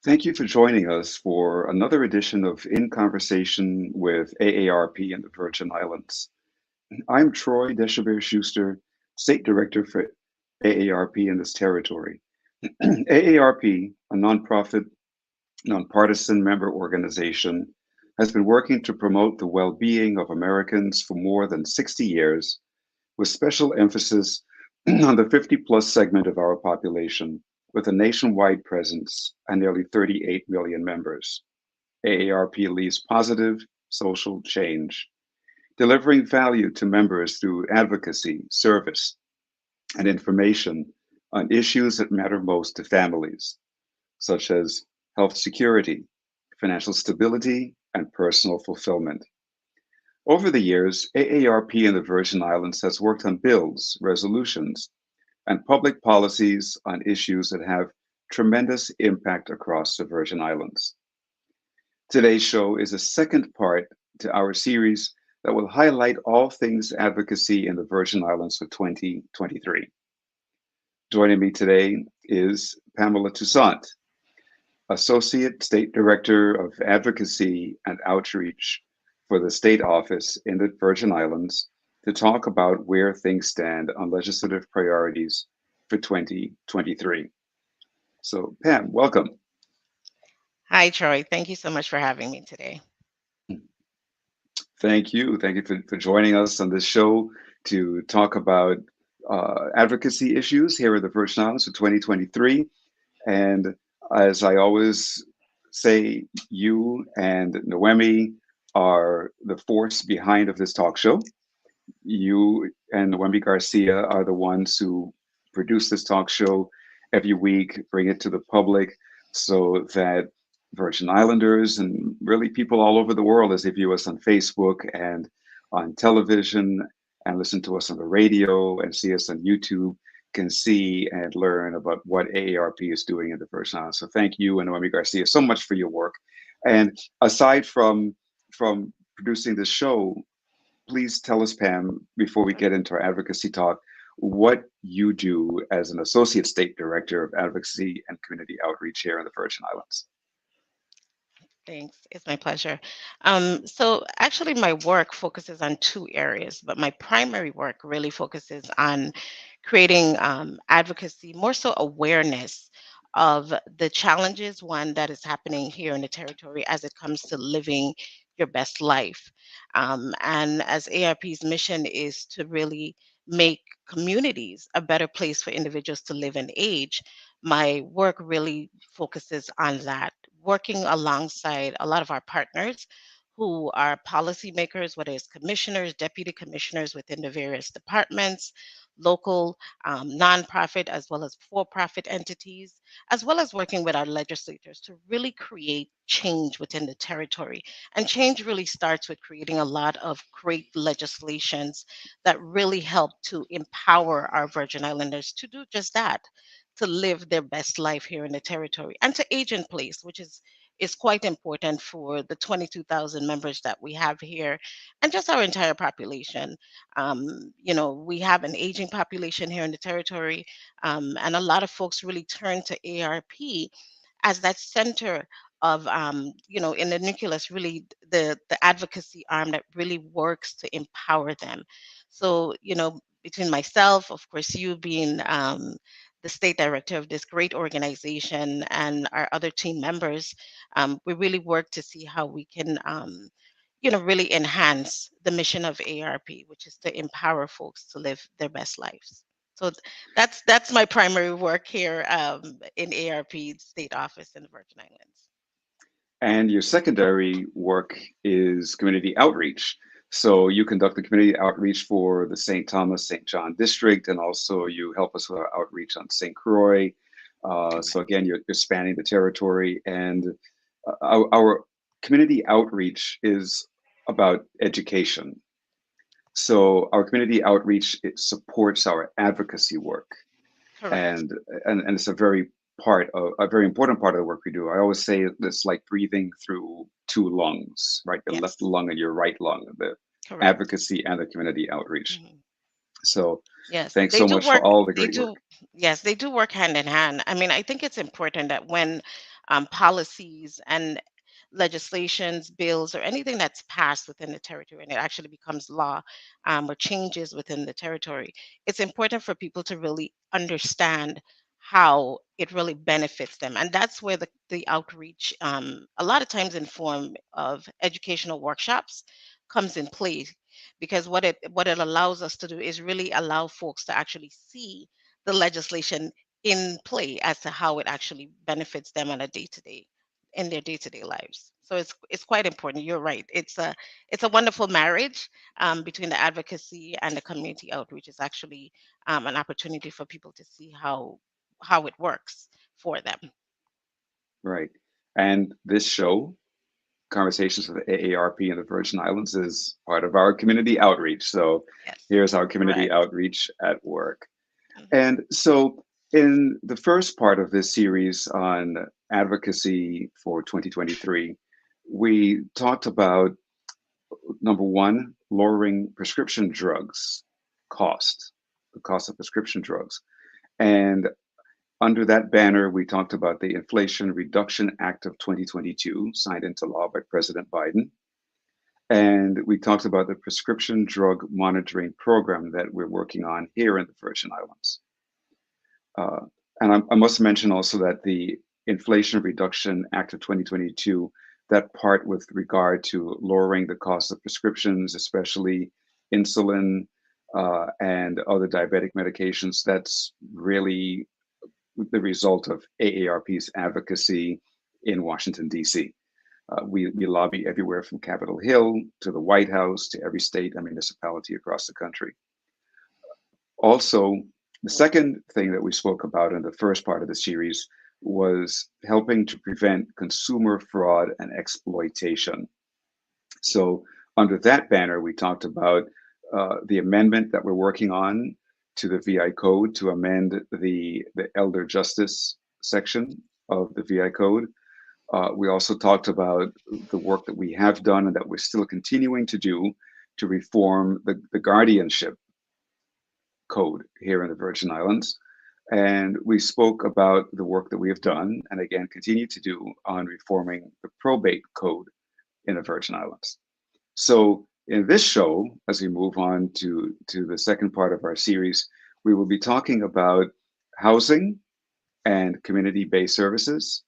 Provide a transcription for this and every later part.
Thank you for joining us for another edition of In Conversation with AARP in the Virgin Islands. I'm Troy Deshabere Schuster, State Director for AARP in this territory. AARP, a nonprofit, nonpartisan member organization, has been working to promote the well being of Americans for more than 60 years, with special emphasis on the 50 plus segment of our population, with a nationwide presence and nearly 38 million members. AARP leads positive social change, delivering value to members through advocacy, service, and information on issues that matter most to families, such as health security, financial stability, and personal fulfillment. Over the years, AARP in the Virgin Islands has worked on bills, resolutions, and public policies on issues that have tremendous impact across the Virgin Islands. Today's show is a second part to our series that will highlight all things advocacy in the Virgin Islands for 2023. Joining me today is Pamela Toussaint, Associate State Director of Advocacy and Outreach for the State Office in the Virgin Islands, to talk about where things stand on legislative priorities for 2023. So, Pam, welcome. Hi, Troy. Thank you so much for having me today. Thank you. Thank you for joining us on this show to talk about advocacy issues here in the Virgin Islands for 2023. And as I always say, you and Noemi are the force behind of this talk show. You and Noemi Garcia are the ones who produce this talk show every week, bring it to the public so that Virgin Islanders and really people all over the world, as they view us on Facebook and on television and listen to us on the radio and see us on YouTube, can see and learn about what AARP is doing in the Virgin Islands. So thank you and Noemi Garcia so much for your work. And aside from producing this show, please tell us, Pam, before we get into our advocacy talk, what you do as an Associate State Director of Advocacy and Community Outreach here in the Virgin Islands. Thanks. It's my pleasure. So, actually, my work focuses on two areas, but my primary work really focuses on creating advocacy, more so awareness of the challenges, one that is happening here in the territory as it comes to living your best life. And as ARP's mission is to really make communities a better place for individuals to live and age, my work really focuses on that, working alongside a lot of our partners who are policymakers, whether it's commissioners, deputy commissioners within the various departments, local, nonprofit, as well as for profit entities, as well as working with our legislators to really create change within the territory. And change really starts with creating a lot of great legislations that really help to empower our Virgin Islanders to do just that, to live their best life here in the territory and to age in place, which is quite important for the 22,000 members that we have here and just our entire population. We have an aging population here in the territory, and a lot of folks really turn to ARP as that center of, in the nucleus, really the advocacy arm that really works to empower them. So, between myself, of course, you being the state director of this great organization and our other team members, we really work to see how we can, really enhance the mission of ARP, which is to empower folks to live their best lives. So that's my primary work here in ARP state office in the Virgin Islands. And your secondary work is community outreach. So you conduct the community outreach for the St. Thomas, St. John district, and also you help us with our outreach on St. Croix. So Correct. again, you're spanning the territory, and our community outreach is about education. So our community outreach, it supports our advocacy work, Correct. and and it's a very important part of the work we do. I always say it's like breathing through two lungs, right? Your left Yes. lung and your right lung, the Correct. advocacy and the community outreach. Mhm. So Yes, thanks they so do much for work. all the They great work. do. Yes, they do work hand in hand. I mean, I think it's important that when policies and legislations, bills, or anything that's passed within the territory and it actually becomes law, or changes within the territory, it's important for people to really understand how it really benefits them. And that's where the outreach, a lot of times in form of educational workshops, comes in play, because what it allows us to do is really allow folks to actually see the legislation in play as to how it actually benefits them on a day-to-day in their day-to-day lives. So it's quite important. You're right. It's a wonderful marriage, between the advocacy and the community outreach. Is actually, an opportunity for people to see how it works for them. Right. And this show, Conversations with AARP in the Virgin Islands, is part of our community outreach. So Yes, here's our community correct. outreach at work. Mhm. And so, in the first part of this series on advocacy for 2023, we talked about number one, lowering prescription drugs cost, the cost of prescription drugs. And under that banner, we talked about the Inflation Reduction Act of 2022, signed into law by President Biden. And we talked about the prescription drug monitoring program that we're working on here in the Virgin Islands. Uh, and I must mention also that the Inflation Reduction Act of 2022, that part with regard to lowering the cost of prescriptions, especially insulin and other diabetic medications, that's really the result of AARP's advocacy in Washington, D.C. We lobby everywhere from Capitol Hill to the White House to every state and municipality across the country. Also, the second thing that we spoke about in the first part of the series was helping to prevent consumer fraud and exploitation. So, under that banner, we talked about the amendment that we're working on to the VI Code to amend the elder justice section of the VI Code. We also talked about the work that we have done and that we're still continuing to do to reform the guardianship code here in the Virgin Islands. And we spoke about the work that we have done and again continue to do on reforming the probate code in the Virgin Islands. So, in this show, as we move on to the second part of our series, we will be talking about housing and community based services.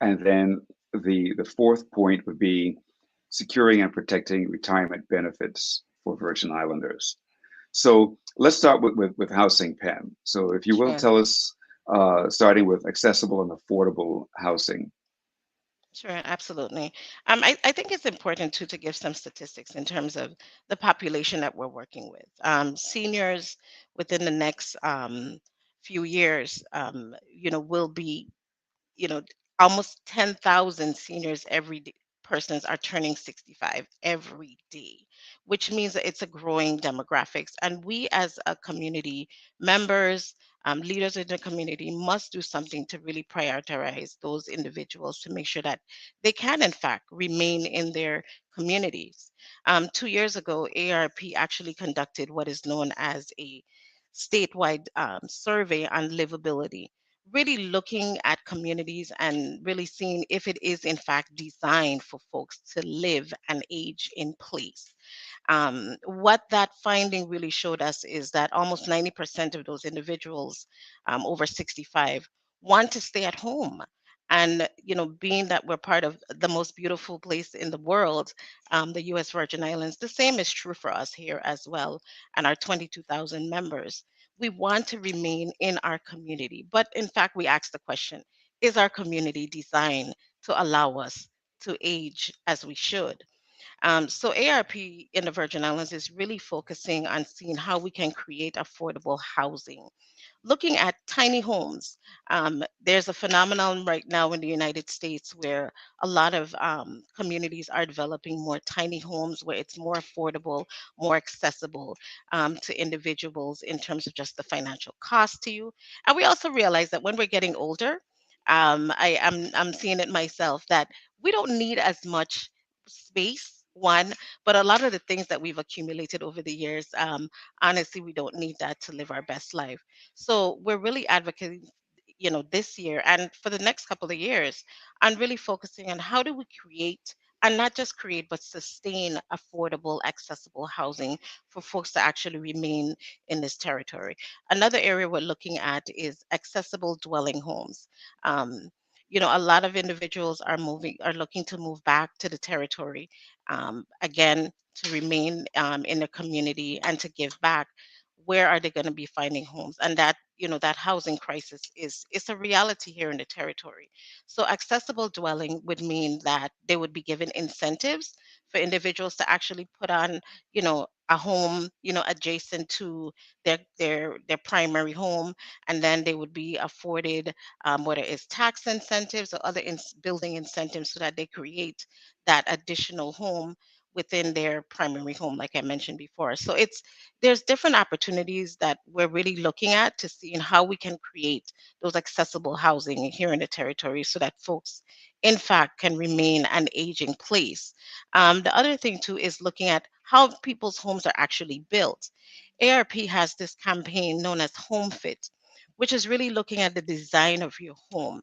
And then the fourth point would be securing and protecting retirement benefits for Virgin Islanders. So let's start with housing, Pam. So if you will Sure. tell us, starting with accessible and affordable housing. Sure, absolutely. I think it's important too to give some statistics in terms of the population that we're working with. Seniors within the next, few years, will be, you know, almost 10,000 seniors every day. Persons are turning 65 every day, which means that it's a growing demographics. And we, as a community members, leaders in the community, must do something to really prioritize those individuals to make sure that they can, in fact, remain in their communities. 2 years ago, ARP actually conducted what is known as a statewide, survey on livability, really looking at communities and really seeing if it is in fact designed for folks to live and age in place. What that finding really showed us is that almost 90% of those individuals, over 65, want to stay at home. And being that we're part of the most beautiful place in the world, the U.S. Virgin Islands, the same is true for us here as well, and our 22,000 members. We want to remain in our community, but in fact, we ask the question: Is our community designed to allow us to age as we should? So ARP in the Virgin Islands is really focusing on seeing how we can create affordable housing, looking at tiny homes. There's a phenomenon right now in the United States where a lot of, communities are developing more tiny homes where it's more affordable, more accessible, to individuals in terms of just the financial cost to you. And we also realize that when we're getting older, I'm seeing it myself that we don't need as much space. One, but a lot of the things that we've accumulated over the years, honestly, we don't need that to live our best life. So we're really advocating, this year and for the next couple of years, on really focusing on how do we create, and not just create but sustain, affordable, accessible housing for folks to actually remain in this territory. Another area we're looking at is accessible dwelling homes. um, a lot of individuals are looking to move back to the territory, again, to remain in the community and to give back. Where are they going to be finding homes? And that housing crisis is a reality here in the territory. So accessible dwelling would mean that they would be given incentives for individuals to actually put on, a home, adjacent to their primary home, and then they would be afforded, whether it's tax incentives or other building incentives, so that they create that additional home within their primary home, like I mentioned before. So there's different opportunities that we're really looking at to see how we can create those accessible housing here in the territory, so that folks, in fact, can remain an aging place. The other thing too is looking at how people's homes are actually built. ARP has this campaign known as Home Fit, which is really looking at the design of your home,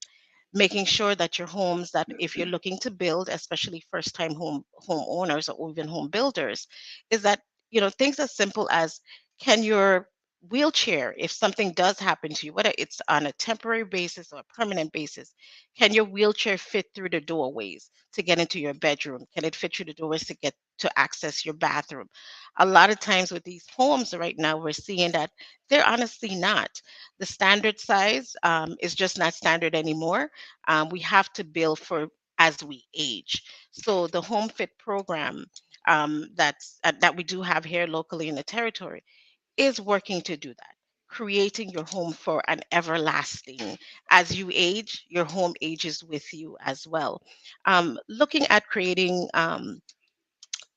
making sure that your homes, that if you're looking to build, especially first time homeowners or even home builders, is that things as simple as, can your wheelchair, if something does happen to you, whether it's on a temporary basis or a permanent basis, can your wheelchair fit through the doorways to get into your bedroom? Can it fit through the doors to get to access your bathroom? A lot of times with these homes right now, we're seeing that they're honestly not. The standard size is just not standard anymore. We have to build for as we age. So the Home Fit program, that we do have here locally in the territory, is working to do that, creating your home for an everlasting. As you age, your home ages with you as well. Looking at creating,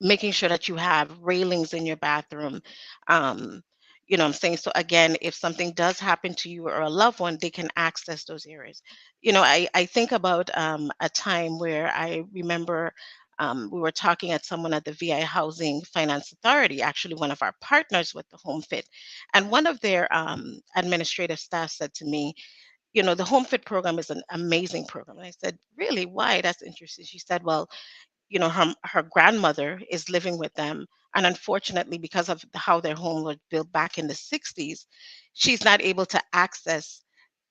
making sure that you have railings in your bathroom. Um, what I'm saying? So again, if something does happen to you or a loved one, they can access those areas. I think about a time where I remember, we were talking at someone at the VI Housing Finance Authority, actually one of our partners with the Home Fit, and one of their administrative staff said to me, the Home Fit program is an amazing program. And I said, really? Why? That's interesting. She said, well, her grandmother is living with them, and unfortunately, because of how their home was built back in the 60s, she's not able to access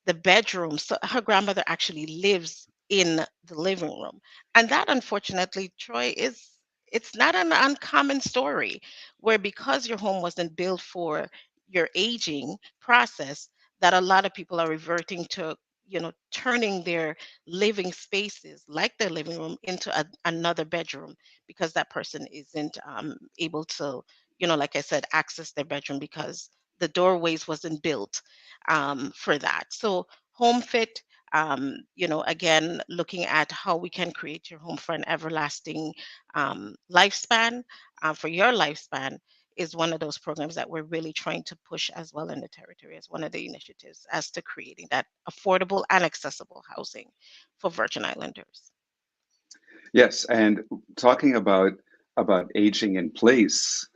the bedroom. So her grandmother actually lives in the living room. And that, unfortunately, Troy, it's not an uncommon story, where because your home wasn't built for your aging process, that a lot of people are reverting to, turning their living spaces, like their living room, into another bedroom, because that person isn't able to, like I said, access their bedroom because the doorways wasn't built for that. So home fit, again, looking at how we can create your home for an everlasting lifespan, for your lifespan, is one of those programs that we're really trying to push as well in the territory, as one of the initiatives as to creating that affordable and accessible housing for Virgin Islanders. Yes, and talking about aging in place,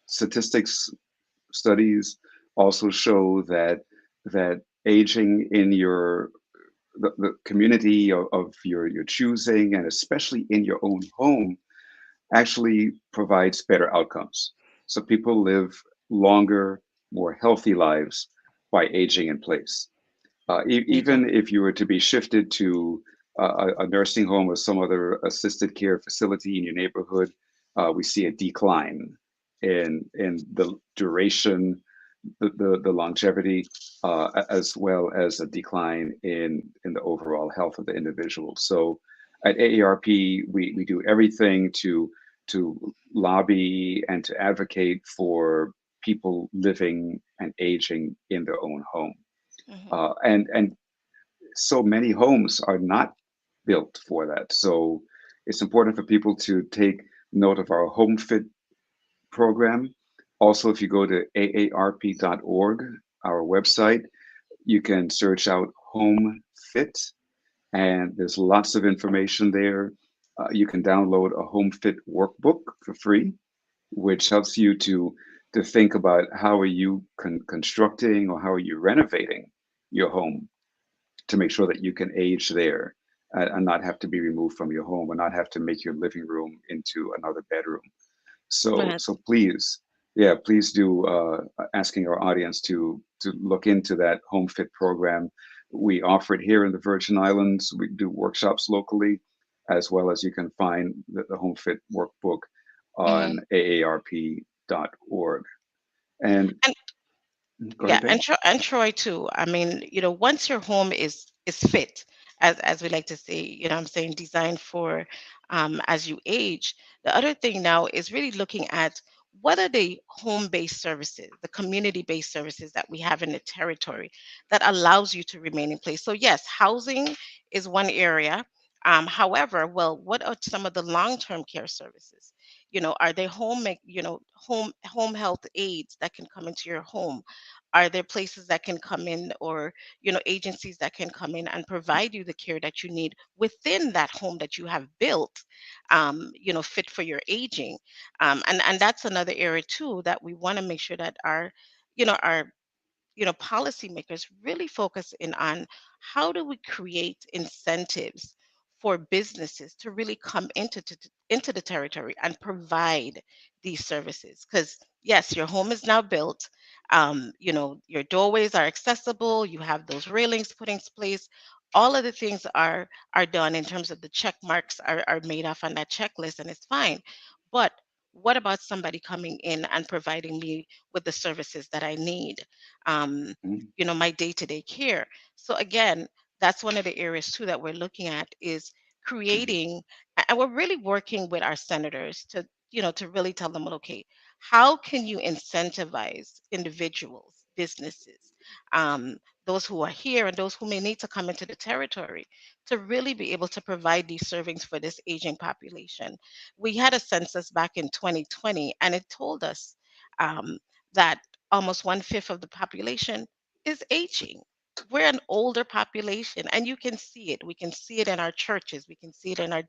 statistics studies also show that aging in the community of your choosing, and especially in your own home, actually provides better outcomes. So people live longer, more healthy lives by aging in place. They do. Even if you were to be shifted to a nursing home or some other assisted care facility in your neighborhood, we see a decline in the duration, the longevity, as well as a decline in the overall health of the individual. So at AARP, we do everything to lobby and to advocate for people living and aging in their own home. Hmm. And so many homes are not built for that. So it's important for people to take note of our Home Fit program. Also, if you go to aarp.org, our website, you can search out Home Fit, and there's lots of information there. You can download a Home Fit workbook for free, which helps you to think about how are you constructing or how are you renovating your home to make sure that you can age there and not have to be removed from your home or not have to make your living room into another bedroom. Right. So please, yeah, please do asking our audience to look into that Home Fit program. We offer it here in the Virgin Islands. We do workshops locally, as well as you can find the Home Fit workbook on Mhm. aarp.org. And go Yeah, ahead, Pam. And Troy too. I mean, once your home is fit, as we like to say, I'm saying designed for as you age. The other thing now is really looking at what are the home-based services, the community-based services that we have in the territory that allows you to remain in place. So yes, housing is one area. However, well, what are some of the long-term care services? Are they home health aides that can come into your home? Are there places that can come in, or agencies that can come in and provide you the care that you need within that home that you have built, fit for your aging? And that's another area too that we want to make sure that our policymakers really focus in on how do we create incentives for businesses to really come into the territory and provide these services. Because yes, your home is now built. Your doorways are accessible. You have those railings put in place. All of the things are done in terms of the check marks are made off on that checklist, and it's fine. But what about somebody coming in and providing me with the services that I need? Mhm, My day-to-day care. So again, that's one of the areas too that we're looking at is mhm, creating, and we're really working with our senators to really tell them, well, okay, how can you incentivize individuals, businesses, um, those who are here and those who may need to come into the territory to really be able to provide these servings for this aging population. We had a census back in 2020, and it told us um, that almost one-fifth of the population is aging. We're an older population, and you can see it. We can see it in our churches. We can see it in our,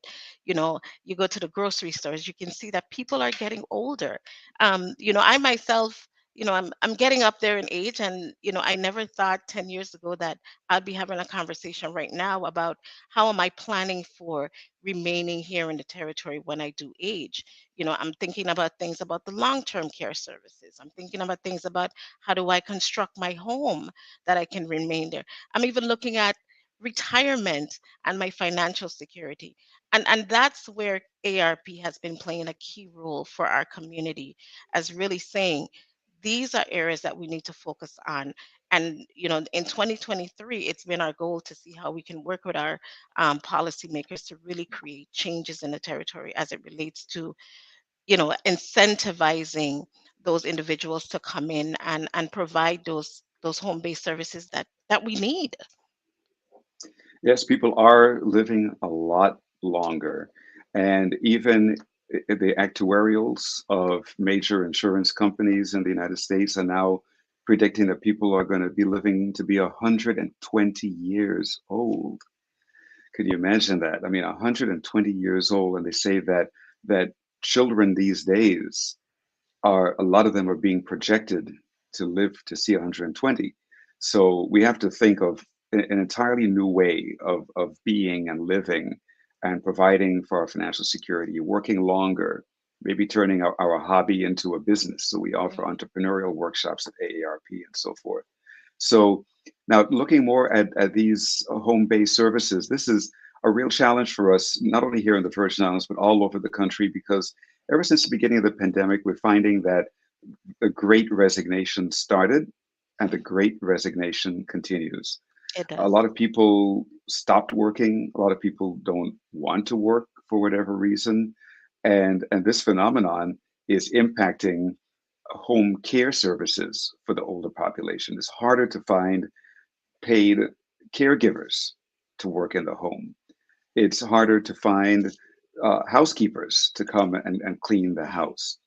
you go to the grocery stores, you can see that people are getting older. I myself, I'm getting up there in age, and I never thought 10 years ago that I'd be having a conversation right now about how am I planning for remaining here in the territory when I do age. I'm thinking about things about the long-term care services. I'm thinking about things about how do I construct my home that I can remain there. I'm even looking at retirement and my financial security. And that's where ARP has been playing a key role for our community, as really saying these are areas that we need to focus on. And in 2023, it's been our goal to see how we can work with our policymakers to really create changes in the territory as it relates to incentivizing those individuals to come in and provide those home-based services that we need. yes, people are living a lot longer. And even the actuarials of major insurance companies in the United States are now predicting that people are going to be living to be 120 years old. Could you imagine that? I mean, 120 years old, and they say that children these days are a lot of them are being projected to live to see 120. So we have to think of an entirely new way of being and living and providing for our financial security, working longer, maybe turning our hobby into a business. So we offer Mhm. entrepreneurial workshops at AARP and so forth. So now looking more at these home-based services, this is a real challenge for us, not only here in the Virgin Islands, but all over the country, because ever since the beginning of the pandemic, we're finding that the great resignation started and the great resignation continues. It A does. lot of people stopped working. A lot of people don't want to work for whatever reason. And this phenomenon is impacting home care services for the older population. It's harder to find paid caregivers to work in the home. It's harder to find housekeepers to come and clean the house.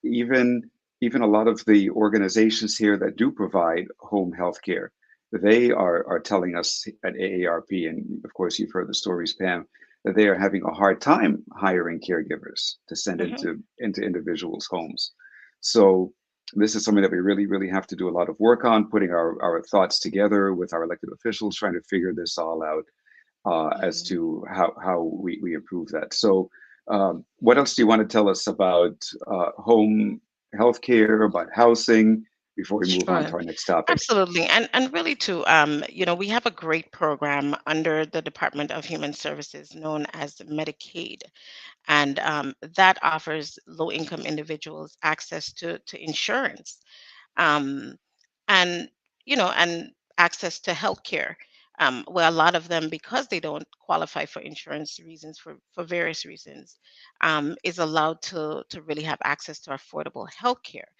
Even even a lot of the organizations here that do provide home health care, they are telling us at AARP, and of course you've heard the stories, Pam, that they are having a hard time hiring caregivers to send Hmm. into individuals' homes. So This is something that we really, really have to do a lot of work on, putting our thoughts together with our elected officials, trying to figure this all out as Mhm. to how we improve that. So, what else do you want to tell us about home healthcare, about housing, before we move on Sure. to our next topic? Absolutely. And really too, we have a great program under the Department of Human Services known as Medicaid. And that offers low income individuals access to insurance, um, and and access to healthcare. Where a lot of them, because they don't qualify for insurance reasons, for various reasons, is allowed to really have access to affordable healthcare.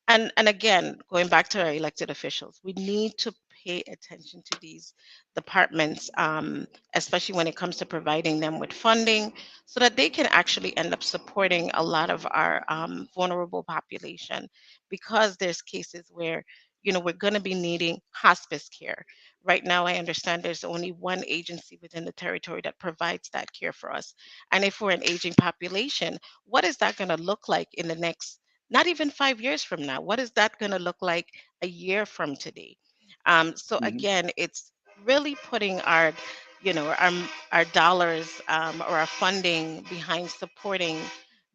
And again, going back to our elected officials, we need to pay attention to these departments, especially when it comes to providing them with funding, so that they can actually end up supporting a lot of our vulnerable population. Because there's cases where we're going to be needing hospice care. Right now, I understand there's only one agency within the territory that provides that care for us. And if we're an aging population, what is that going to look like in the next, not even 5 years from now? What is that going to look like a year from today? So Hmm. again, it's really putting our dollars, or our funding behind supporting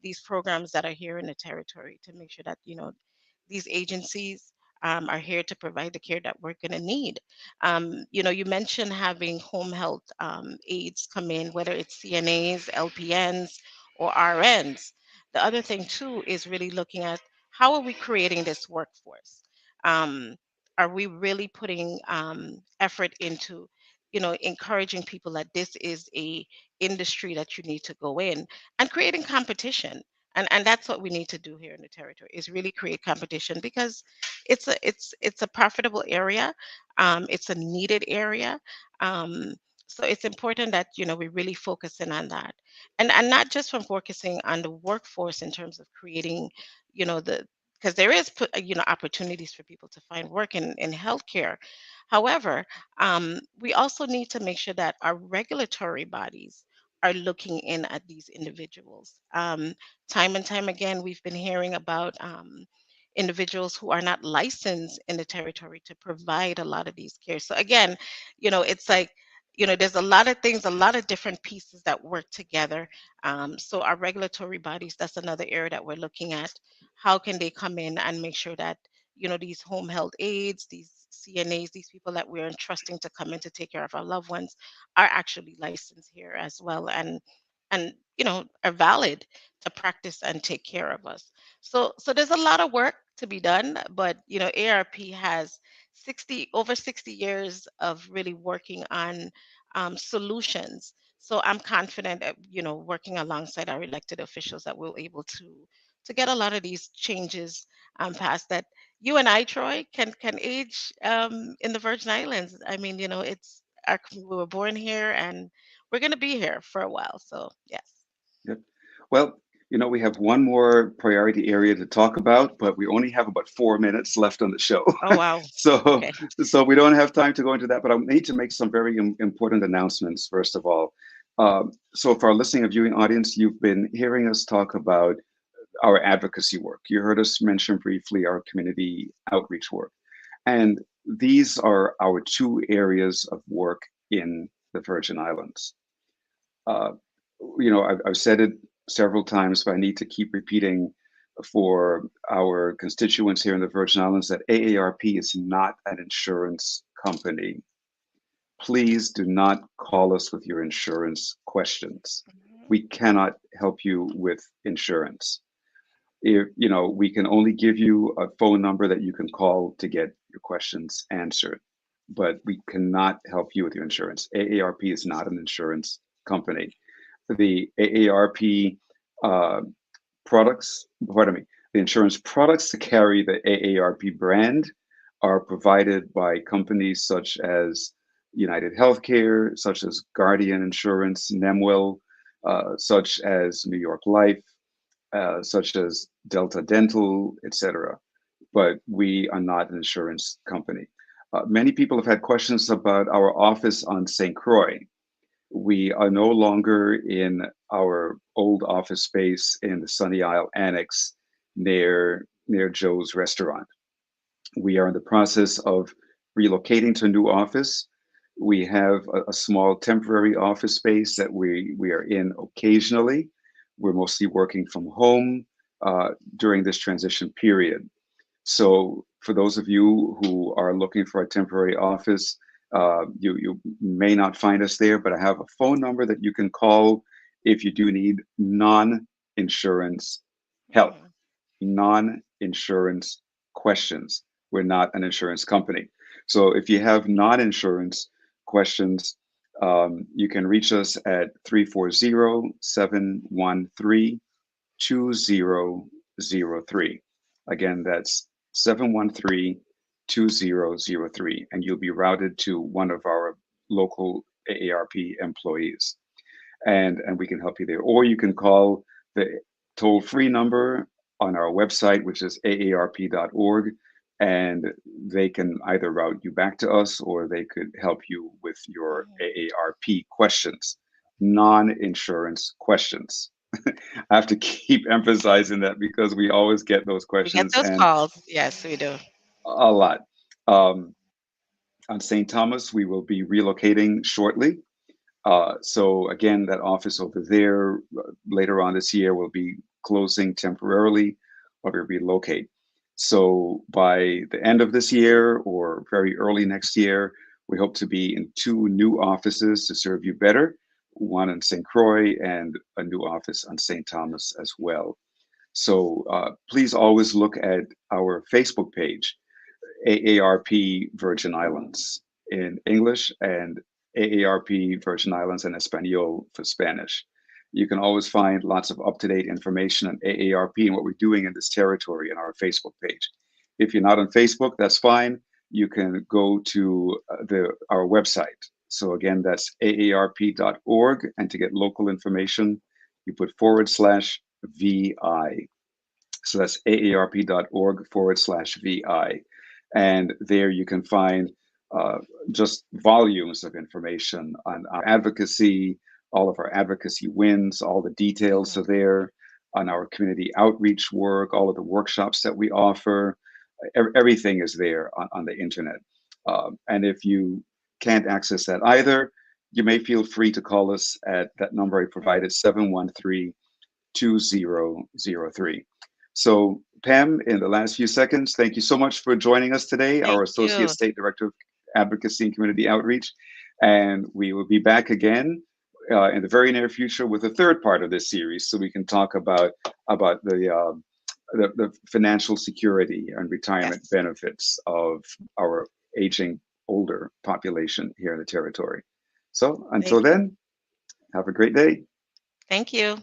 these programs that are here in the territory, to make sure that these agencies are here to provide the care that we're going to need. You mentioned having home health aides come in, whether it's CNAs, LPNs, or RNs. The other thing too is really looking at how are we creating this workforce. Um, are we really putting effort into, encouraging people that this is a industry that you need to go in, and creating competition. And that's what we need to do here in the territory, is really create competition, because it's a profitable area, it's a needed area. um, so it's important that we really focus in on that, and not just from focusing on the workforce in terms of creating, the because there is opportunities for people to find work in healthcare. However, we also need to make sure that our regulatory bodies are looking in at these individuals. Time and time again, we've been hearing about individuals who are not licensed in the territory to provide a lot of these care. So again, it's like, there's a lot of things, a lot of different pieces that work together. So our regulatory bodies, that's another area that we're looking at. How can they come in and make sure that these home health aides, these CNAs, these people that we're entrusting to come in to take care of our loved ones, are actually licensed here as well, and are valid to practice and take care of us. So there's a lot of work to be done, but ARP has 60 years of really working on solutions. So I'm confident that working alongside our elected officials, that we'll able to get a lot of these changes passed, that you and I, Troy, can age in the Virgin Islands. I mean, we were born here, and we're going to be here for a while. So yes. Yep. Well, we have one more priority area to talk about, but we only have about 4 minutes left on the show. Oh wow. so, Okay. so we don't have time to go into that, but I need to make some very important announcements, first of all. So for our listening and viewing audience, you've been hearing us talk about our advocacy work. You heard us mention briefly our community outreach work. And these are our two areas of work in the Virgin Islands. Uh, I've said it several times, but I need to keep repeating for our constituents here in the Virgin Islands that AARP is not an insurance company. Please do not call us with your insurance questions. Mhm. We cannot help you with insurance. If we can only give you a phone number that you can call to get your questions answered, but we cannot help you with your insurance. AARP is not an insurance company. The AARP uh, products, pardon me, the insurance products that carry the AARP brand are provided by companies such as United Healthcare, such as Guardian Insurance, Nemwell, such as New York Life, such as Delta Dental, etc. But we are not an insurance company. Many people have had questions about our office on St. Croix. We are no longer in our old office space in the Sunny Isle Annex near near Joe's Restaurant. We are in the process of relocating to a new office. We have a small temporary office space that we are in occasionally. We're mostly working from home during this transition period. So for those of you who are looking for a temporary office, you may not find us there, but I have a phone number that you can call if you do need non-insurance help, Mhm. non-insurance questions. We're not an insurance company. So if you have non-insurance questions, you can reach us at 340-713-2003. Again, that's 713-2003, and you'll be routed to one of our local AARP employees, and we can help you there. Or you can call the toll-free number on our website, which is aarp.org, and they can either route you back to us or they could help you with your Mhm. AARP questions, non-insurance questions. I have to keep emphasizing that because we always get those We get questions those and calls. Yes, we do. a lot. Um, on St. Thomas, we will be relocating shortly. So again, that office over there later on this year will be closing temporarily while we relocate. So by the end of this year or very early next year, we hope to be in two new offices to serve you better, one in St. Croix and a new office on St. Thomas as well. So please always look at our Facebook page, AARP Virgin Islands in English and AARP Virgin Islands in Espanol for Spanish. You can always find lots of up-to-date information on AARP and what we're doing in this territory in our Facebook page. If you're not on Facebook, that's fine. You can go to our website. So again, that's aarp.org, and to get local information, you put /VI. So that's aarp.org/VI. And there you can find uh, just volumes of information on our advocacy, all of our advocacy wins, all the details are Mhm. there on our community outreach work, all of the workshops that we offer. Everything is there on the internet. And if you can't access that either, you may feel free to call us at that number I provided, 713-2003. So, Pam, in the last few seconds, thank you so much for joining us today, our Thank Associate you. State Director of Advocacy and Community Outreach. And we will be back again in the very near future with the third part of this series, so we can talk about the financial security and retirement Yes. benefits of our aging older population here in the territory. So, Thank until you. then, have a great day. Thank you.